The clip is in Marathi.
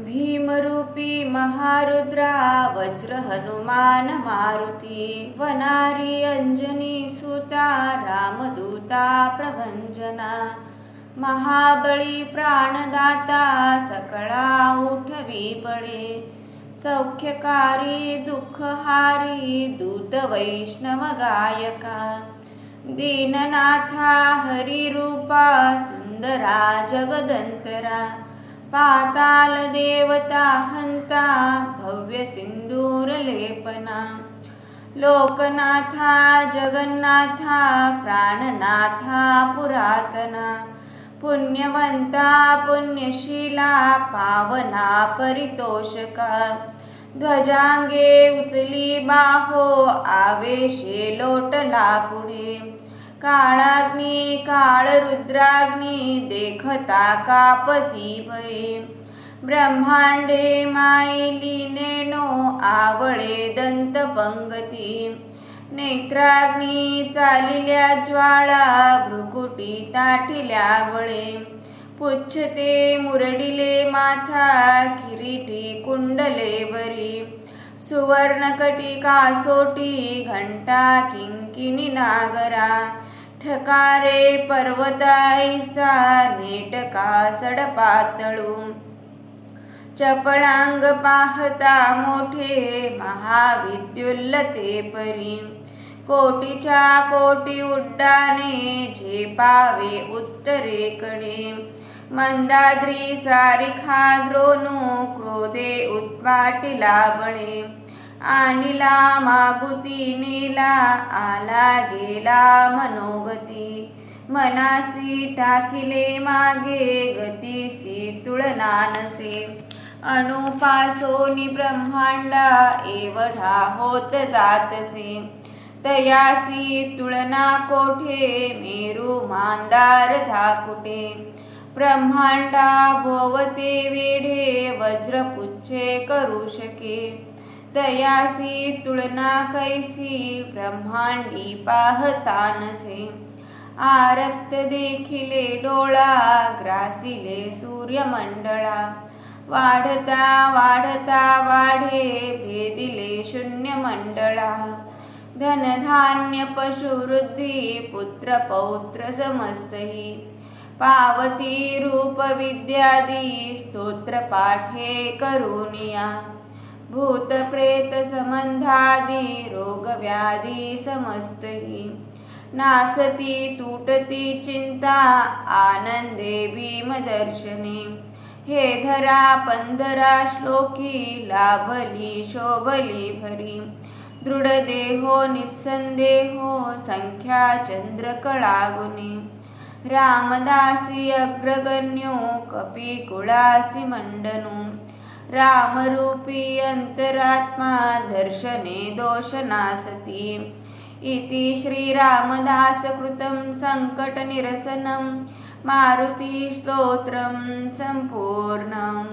भीमरूपी महारुद्रा वज्र हनुमान मारुती वनारी अंजनी सुता रामदूता प्रभंजना महाबळी प्राणदाता सकळा उठवी बळे सौख्यकारी दुःखहारी दूत वैष्णव गायका दीननाथा हरिरूपा सुंदरा जगदंतरा पाताल देवता हंता भव्य सिंदूर लेपना लोकनाथा जगन्नाथा प्राणनाथा पुरातना पुण्यवंता पुण्यशीला पावना परितोषका ध्वजांगे उचली बाहो आवेशे लोटला पुढे काळाग्नी काळ रुद्राग्नी देखता कापती भये ब्रह्मांडे माईलीनेनो आवळे दंत पंगती नेत्राग्नी चालिल्या ज्वाळा भ्रुकुटी ताटिल्या बळे पुच्छते मुरडिले माथा किरीटी कुंडले बरी सुवर्णकटी कासोटी घंटा किंकिणी नागरा ठकारे पर्वताईसा नेटका सडपातळू चपळांग पाहता मोठे महाविद्युल्लते परी कोटीच्या कोटी उड्डाणे झेपावे उत्तरेकडे मंदाद्री सारिखा द्रोणू क्रोधे उत्पाटिला बळे आणिला मागुती नेला आला गेला मनोगती मनासी टाकिले मागे गतीसी तुळना नसे अणुपासोनी ब्रह्मांडा एवढा होत जातसे तयासी तुळना कोठे मेरू मांदार धाकुटे ब्रह्मांडा भोवते वेढे वज्रपुच्छे करू शके तयासी तुळना कैसी ब्रह्मांडी पाहता नसे आरक्त देखिले डोळा ग्रासिले सूर्यमंडळा वाढता वाढता वाढे भेदिले शून्य मंडळा धनधान्य पशुवृद्धी पुत्र पौत्र समस्तही पावती रूप विद्यादी स्तोत्र पाठे करुनिया भूत प्रेत संबंधादी रोग व्याधी समस्तही नासती तुटती चिंता आनंदे भीमदर्शने हे धरा पंधरा श्लोकी लाभली शोभली भरी दृढ देहो निस्संदेहो संख्या चंद्र कळागुनी रामदासी अग्रगण्यो कपी कुळासी मंडनु रामरूपी अंतरात्मा दर्शने दोषनासती इति श्रीरामदास कृतं संकट निरसनं मारुती स्तोत्रं संपूर्णम्।